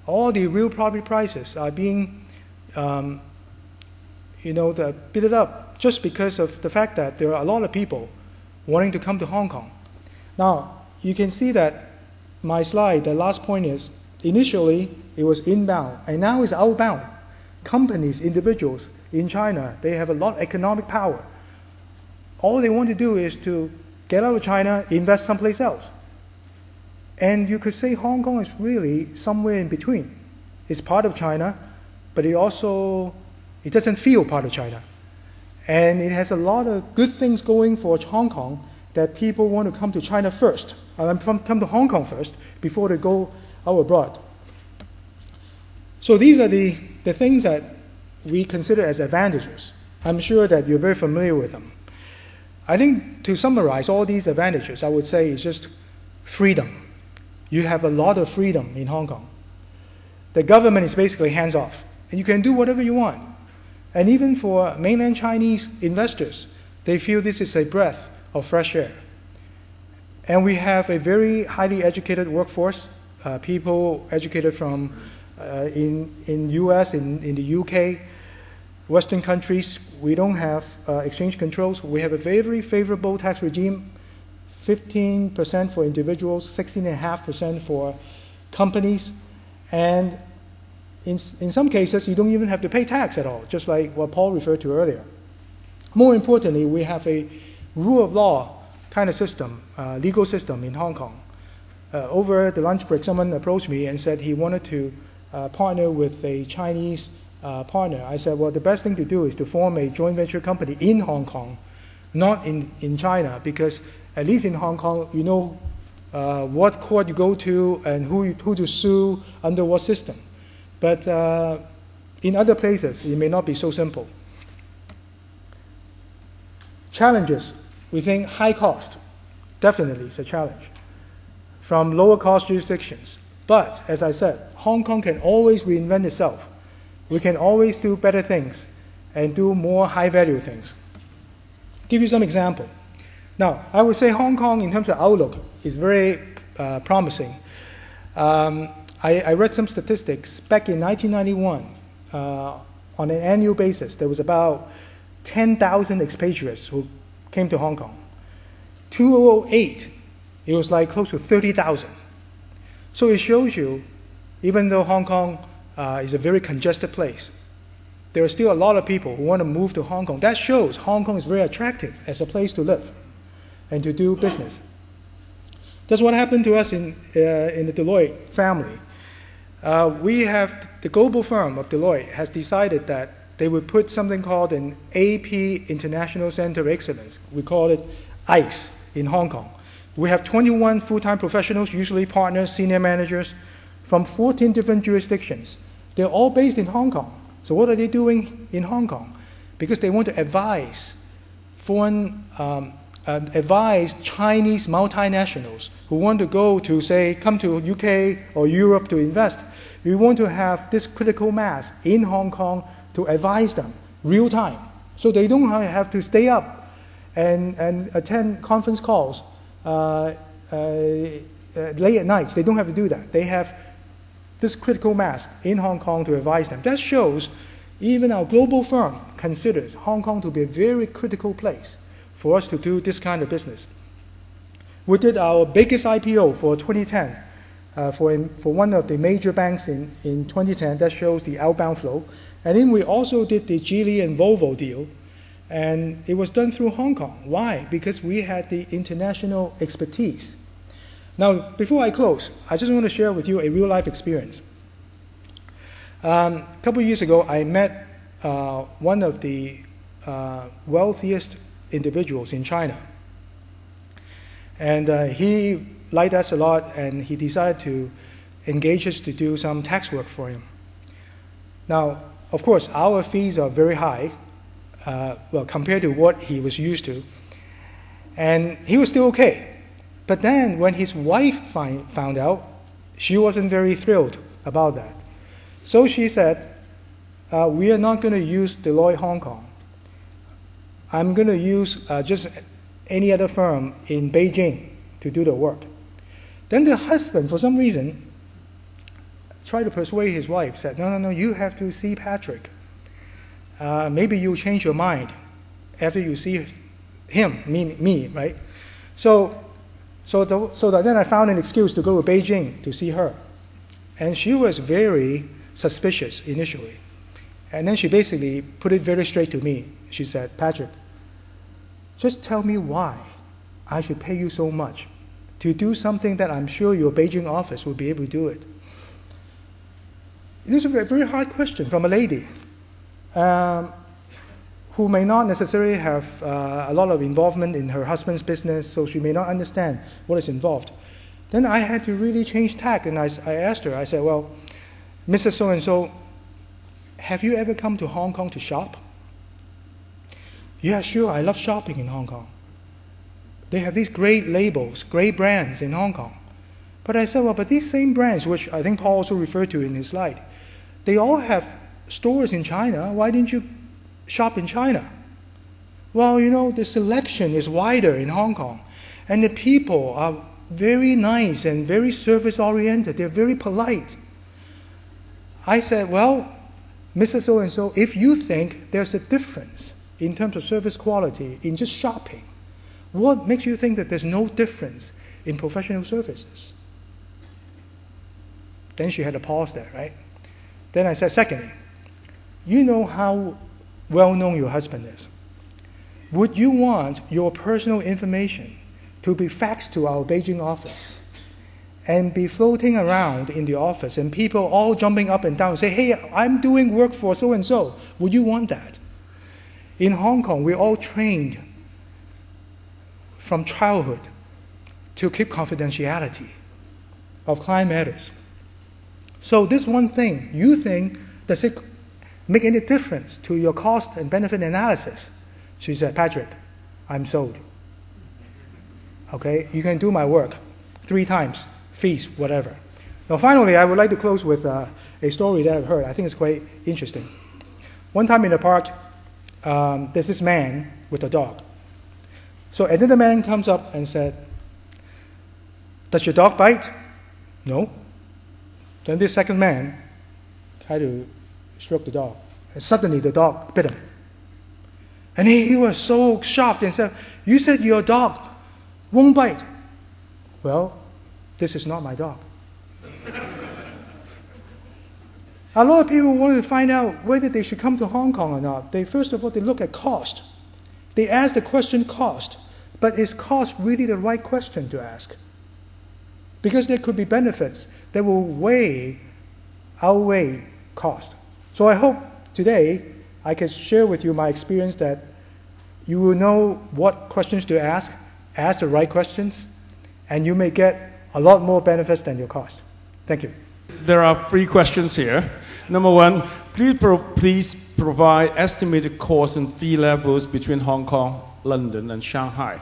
All the real property prices are being bid up just because of the fact that there are a lot of people wanting to come to Hong Kong. Now, you can see that my slide, the last point is, initially it was inbound, and now it's outbound. Companies, individuals in China, they have a lot of economic power. All they want to do is to get out of China, invest someplace else. And you could say Hong Kong is really somewhere in between. It's part of China, but it doesn't feel part of China. And it has a lot of good things going for Hong Kong that people want to come to China first, come to Hong Kong first before they go out abroad. So these are the things that we consider as advantages. I'm sure that you're very familiar with them. I think to summarize all these advantages, I would say it's just freedom. You have a lot of freedom in Hong Kong. The government is basically hands-off, and you can do whatever you want. And even for mainland Chinese investors, they feel this is a breath of fresh air. And we have a very highly educated workforce, people educated from in US, in the UK, Western countries. We don't have exchange controls. We have a very favorable tax regime, 15% for individuals, 16.5% for companies, and in some cases, you don't even have to pay tax at all, just like what Paul referred to earlier. More importantly, we have a rule of law kind of system, legal system in Hong Kong. Over the lunch break, someone approached me and said he wanted to partner with a Chinese partner. I said, well, the best thing to do is to form a joint venture company in Hong Kong, not in China, because at least in Hong Kong, you know what court you go to and who to sue under what system. But in other places, it may not be so simple. Challenges. We think high cost definitely is a challenge from lower cost jurisdictions. But as I said, Hong Kong can always reinvent itself. We can always do better things and do more high value things. Give you some example. Now, I would say Hong Kong in terms of outlook is very promising. I read some statistics. Back in 1991, on an annual basis, there was about 10,000 expatriates who came to Hong Kong. 2008, it was like close to 30,000. So it shows you, even though Hong Kong is a very congested place, there are still a lot of people who want to move to Hong Kong. That shows Hong Kong is very attractive as a place to live and to do business. That's what happened to us in the Deloitte family. We have the global firm of Deloitte has decided that they would put something called an AP International Center of Excellence. We call it ICE in Hong Kong. We have 21 full-time professionals, usually partners, senior managers, from 14 different jurisdictions. They're all based in Hong Kong. So what are they doing in Hong Kong? Because they want to advise advise Chinese multinationals who want to go to, say, come to UK or Europe to invest. We want to have this critical mass in Hong Kong to advise them real time. So they don't have to stay up and attend conference calls late at nights. They don't have to do that. They have this critical mass in Hong Kong to advise them. That shows even our global firm considers Hong Kong to be a very critical place for us to do this kind of business. We did our biggest IPO for 2010 for one of the major banks in 2010. That shows the outbound flow. And then we also did the Geely and Volvo deal, and it was done through Hong Kong. Why? Because we had the international expertise. Now, before I close, I just want to share with you a real-life experience. A couple of years ago, I met one of the wealthiest individuals in China. And he liked us a lot, and he decided to engage us to do some tax work for him. Now, of course, our fees are very high, well, compared to what he was used to. And he was still okay. But then when his wife found out, she wasn't very thrilled about that. So she said, we are not going to use Deloitte Hong Kong. I'm going to use just any other firm in Beijing to do the work. Then the husband, for some reason, tried to persuade his wife, said, no, you have to see Patrick. Maybe you'll change your mind after you see him, me, right? So then I found an excuse to go to Beijing to see her. And she was very suspicious initially. And then she basically put it very straight to me. She said, Patrick, just tell me why I should pay you so much to do something that I'm sure your Beijing office will be able to do it. It is a very hard question from a lady who may not necessarily have a lot of involvement in her husband's business, so she may not understand what is involved. Then I had to really change tack, and I asked her, I said, well, Mrs. So-and-so, have you ever come to Hong Kong to shop? Yeah, sure, I love shopping in Hong Kong. They have these great labels, great brands in Hong Kong. But I said, well, but these same brands, which I think Paul also referred to in his slide, they all have stores in China. Why didn't you shop in China? Well, the selection is wider in Hong Kong, and the people are very nice and very service-oriented. They're very polite. I said, well, Mr. So-and-so, if you think there's a difference in terms of service quality in just shopping, what makes you think that there's no difference in professional services? Then she had a pause there, right? Then I said, secondly, you know how well-known your husband is. Would you want your personal information to be faxed to our Beijing office and be floating around in the office and people all jumping up and down and say, hey, I'm doing work for so-and-so. Would you want that? In Hong Kong, we're all trained from childhood to keep confidentiality of client matters. So this one thing, you think, does it make any difference to your cost and benefit analysis? She said, Patrick, I'm sold. Okay, you can do my work 3 times, fees, whatever. Now finally, I would like to close with a story that I've heard. I think it's quite interesting. One time in the park, there's this man with a dog. So and then the man comes up and said, does your dog bite? No. Then this second man tried to stroke the dog. And suddenly the dog bit him. And he was so shocked and said, "You said your dog won't bite." "Well, this is not my dog." A lot of people want to find out whether they should come to Hong Kong or not. First of all, they look at cost. They ask the question cost. But is cost really the right question to ask? Because there could be benefits that will outweigh cost. So I hope today I can share with you my experience that you will know what questions to ask the right questions, and you may get a lot more benefits than your cost. Thank you. There are 3 questions here. Number 1, please provide estimated cost and fee levels between Hong Kong, London, and Shanghai.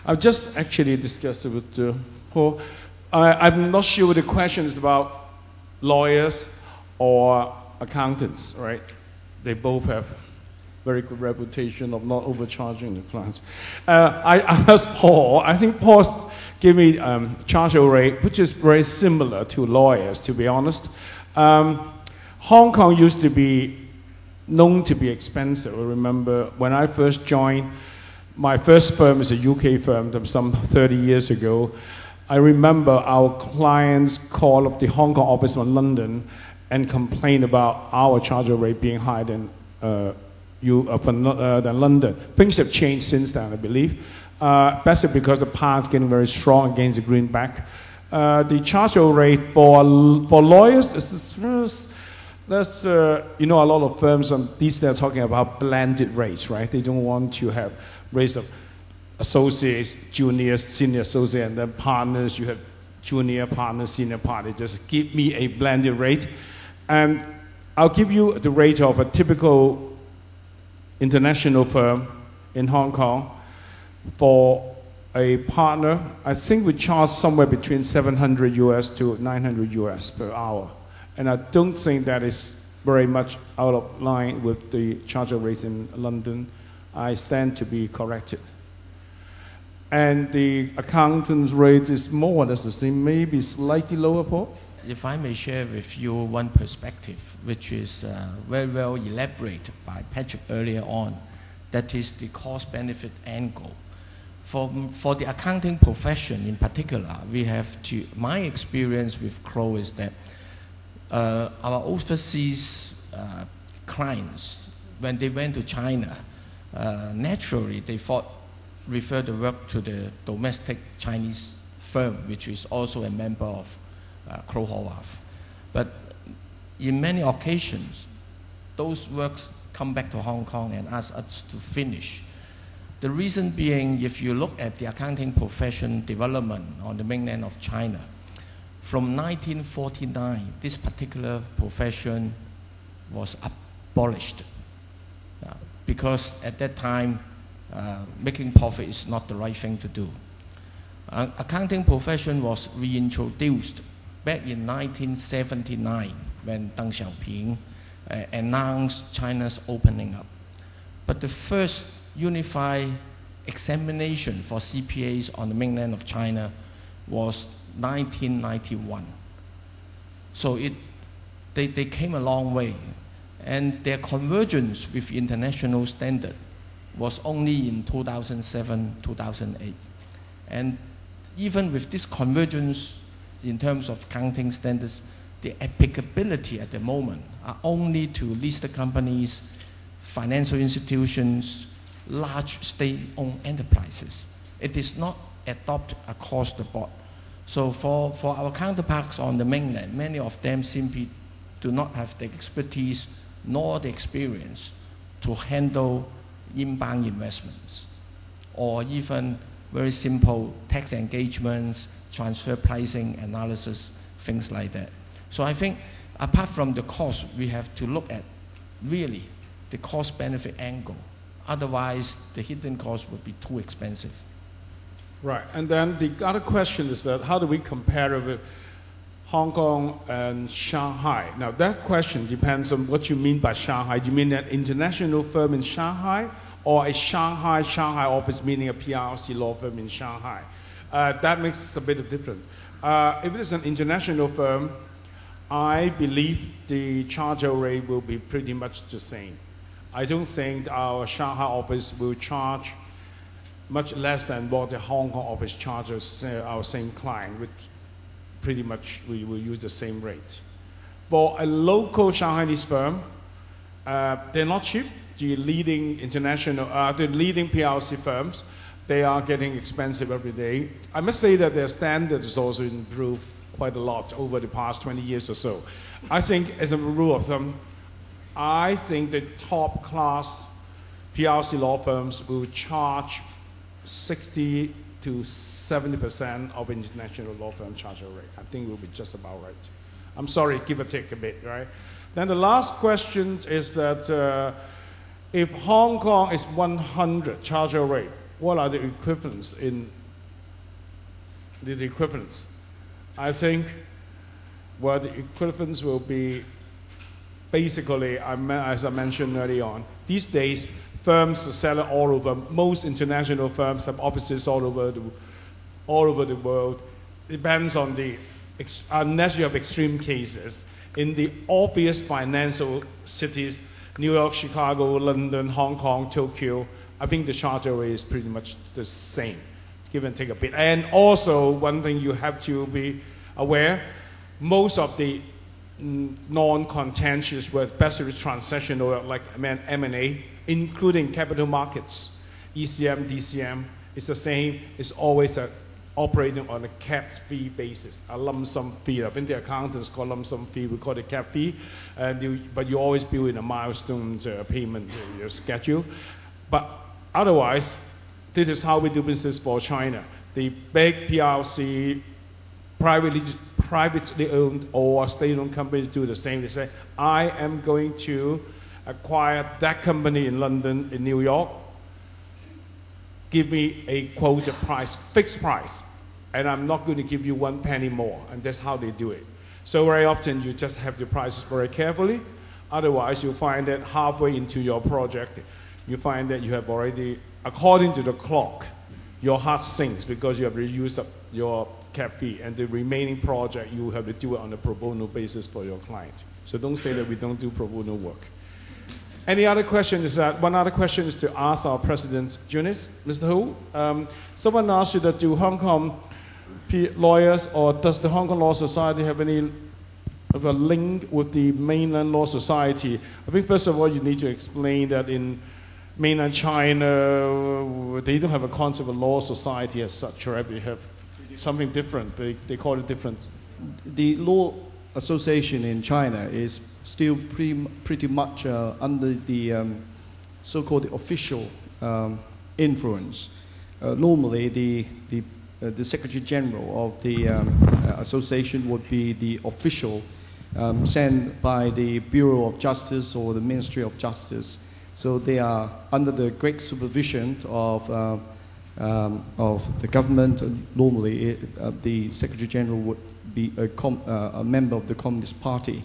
I've just actually discussed it with Paul. I'm not sure the question is about lawyers or accountants, right? They both have very good reputation of not overcharging the clients. I asked Paul. I think Paul gave me charge rate, which is very similar to lawyers, to be honest. Hong Kong used to be known to be expensive. I remember when I first joined, my first firm is a UK firm some 30 years ago. I remember our clients call up the Hong Kong office in London and complain about our charge rate being higher than London. Things have changed since then, I believe. Basically because the pound's getting very strong against the greenback. The charge rate for lawyers is a lot of firms these days are talking about blended rates, right? They don't want to have rates of associates, juniors, senior associate, and then partners. You have junior partner, senior partner. Just give me a blended rate. And I'll give you the rate of a typical international firm in Hong Kong. For a partner, I think we charge somewhere between 700 US to 900 US per hour. And I don't think that is very much out of line with the charge rates in London. I stand to be corrected. And the accountant's rate is more or less the same, maybe slightly lower, Paul? If I may share with you one perspective, which is very well elaborated by Patrick earlier on, that is the cost-benefit angle. For the accounting profession in particular, my experience with Crowe is that our overseas clients, when they went to China, naturally they referred the work to the domestic Chinese firm, which is also a member of Crowe Horwath. But in many occasions, those works come back to Hong Kong and ask us to finish. The reason being, if you look at the accounting profession development on the mainland of China, from 1949, this particular profession was abolished because at that time, making profit is not the right thing to do. Accounting profession was reintroduced back in 1979 when Deng Xiaoping announced China's opening up. But the first unified examination for CPAs on the mainland of China was 1991. So they came a long way. And their convergence with international standard was only in 2007, 2008. And even with this convergence in terms of accounting standards, the applicability at the moment are only to listed companies, financial institutions, large state-owned enterprises. It is not adopted across the board. So for our counterparts on the mainland, many of them simply do not have the expertise nor the experience to handle inbound investments or even very simple tax engagements, transfer pricing analysis, things like that. So I think apart from the cost, we have to look at really the cost-benefit angle. Otherwise, the hidden cost would be too expensive. Right, and then the other question is that how do we compare with Hong Kong and Shanghai? Now that question depends on what you mean by Shanghai. Do you mean an international firm in Shanghai or a Shanghai office, meaning a PRC law firm in Shanghai? That makes a bit of difference. If it is an international firm, I believe the charge rate will be pretty much the same. I don't think our Shanghai office will charge much less than what the Hong Kong office charges our same client, which pretty much we will use the same rate. For a local Shanghainese firm, they're not cheap. The leading international, the leading PLC firms, they are getting expensive every day. I must say that their standard has also improved quite a lot over the past 20 years or so. I think, as a rule of thumb, I think the top class PLC law firms will charge 60 to 70% of international law firm charge rate. I think it will be just about right. I'm sorry, give or take a bit, right? Then the last question is that if Hong Kong is 100 charge rate, what are the equivalents in the equivalents? I think, well, the equivalents will be basically, as I mentioned early on, these days, firms are selling all over. Most international firms have offices all over the world. Depends on the, unless you have extreme cases. In the obvious financial cities, New York, Chicago, London, Hong Kong, Tokyo, I think the charge rate is pretty much the same, give and take a bit. And also, one thing you have to be aware, most of the non-contentious work, especially transactional, like M&A, including capital markets, ECM, DCM, it's the same. It's always operating on a capped fee basis, a lump sum fee. I think the accountants call lump sum fee, we call it cap fee, but you always build in a milestone payment your schedule. But otherwise, this is how we do business for China. The big PLC, privately owned or state-owned companies do the same. They say, I am going to acquire that company in London, in New York, give me a quoted price, fixed price, and I'm not going to give you 1 penny more. And that's how they do it. So very often you just have the prices very carefully. Otherwise, you'll find that halfway into your project, you find that you have already, according to the clock, your heart sinks because you have reduced up your cap fee, and the remaining project, you have to do it on a pro bono basis for your client. So don't say that we don't do pro bono work. Any other questions? One other question is to ask our President, Junius. Mr. Hu, someone asked you that do Hong Kong lawyers, or does the Hong Kong Law Society have any of a link with the mainland Law Society? I think first of all you need to explain that in mainland China, they don't have a concept of law society as such, right? They have something different, but they call it different. The law association in China is still pretty much under the so-called official influence. Normally, the Secretary General of the association would be the official sent by the Bureau of Justice or the Ministry of Justice. So they are under the great supervision of the government. Normally, the Secretary General would be a member of the Communist Party.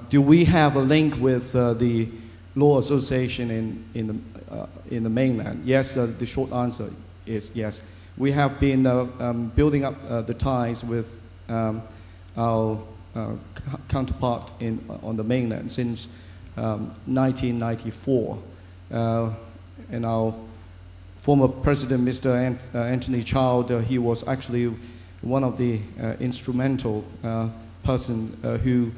Do we have a link with the Law Association in the mainland? Yes, the short answer is yes. We have been building up the ties with our counterpart on the mainland since 1994. And our former president, Mr. Anthony Child, he was actually one of the instrumental person who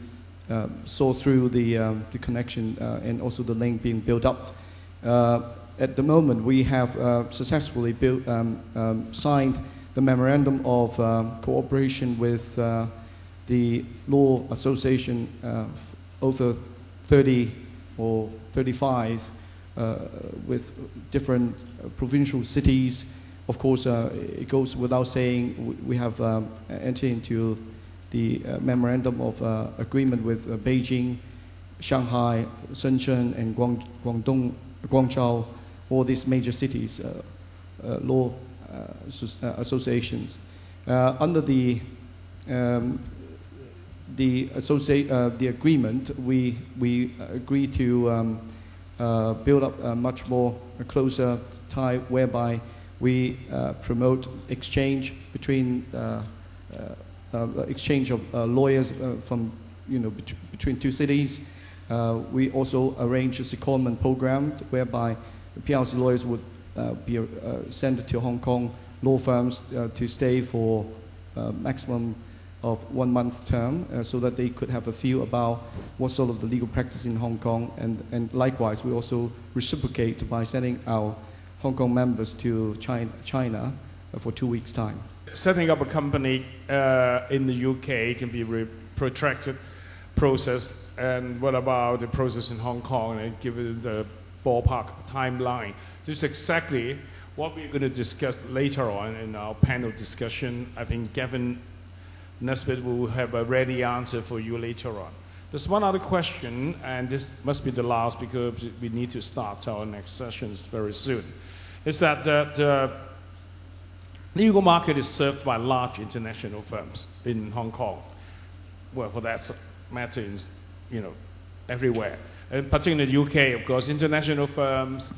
saw through the connection and also the link being built up. At the moment, we have successfully signed the memorandum of cooperation with the Law Association over 30 or 35 with different provincial cities. Of course, it goes without saying, we have entered into the memorandum of agreement with Beijing, Shanghai, Shenzhen, and Guangzhou, all these major cities, law associations. Under the agreement, we agree to build up a much more closer tie whereby we promote exchange between exchange of lawyers from, between two cities. We also arranged a secondment program whereby the PRC lawyers would be sent to Hong Kong law firms to stay for maximum of 1 month term so that they could have a feel about what sort of the legal practice in Hong Kong, and likewise we also reciprocate by sending our Hong Kong members to China for 2 weeks' time. Setting up a company in the UK can be a protracted process, and what about the process in Hong Kong, and give it the ballpark timeline? This is exactly what we're going to discuss later on in our panel discussion. I think Gavin Nesbitt will have a ready answer for you later on. There's one other question, and this must be the last because we need to start our next sessions very soon, is that the legal market is served by large international firms in Hong Kong. Well, for that matter, everywhere. And particularly in the UK, of course, international firms,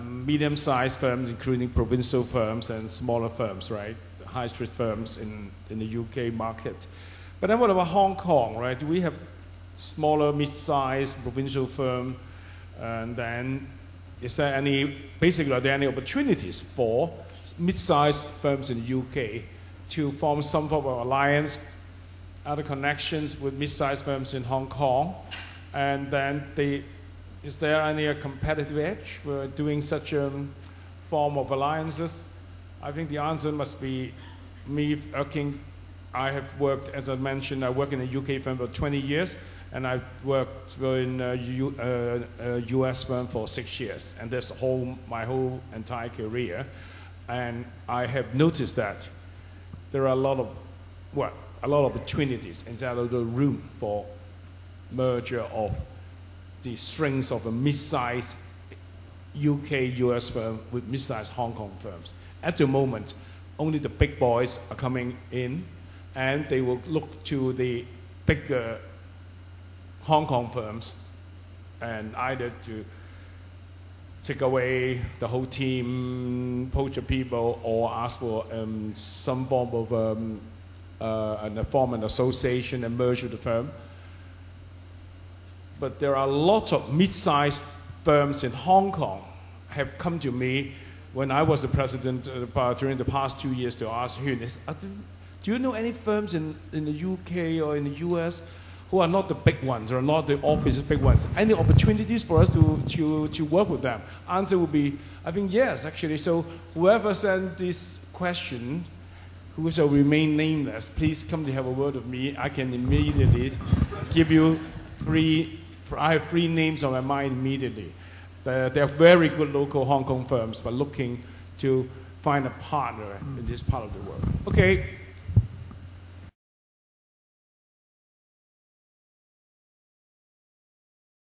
medium-sized firms, including provincial firms and smaller firms, right? High street firms in the UK market. But then what about Hong Kong, right? Do we have smaller, mid-sized provincial firm? And then is there basically, are there any opportunities for mid-sized firms in the UK to form some form of alliance, other connections with mid-sized firms in Hong Kong? And then is there any competitive edge for doing such a form of alliances? I think the answer must be me working. I have worked, as I mentioned, I work in a UK firm for 20 years, and I've worked in a US firm for 6 years, and that's my whole entire career. And I have noticed that there are a lot of opportunities and a lot of room for merger of the strengths of a mid-sized UK, US firm with mid-sized Hong Kong firms. At the moment, only the big boys are coming in, and they will look to the bigger Hong Kong firms and either to take away the whole team, poach the people, or ask for some form of form an association and merge with the firm. But there are lots of mid-sized firms in Hong Kong have come to me when I was the president during the past 2 years to ask Junius, do you know any firms in the UK or in the US who are not the big ones or not the obvious big ones? Any opportunities for us to work with them? Answer would be, I think yes, actually. So whoever sent this question, who shall remain nameless, please come to have a word with me. I can immediately give you I have 3 names on my mind immediately. They're very good local Hong Kong firms, but looking to find a partner in this part of the world. Okay.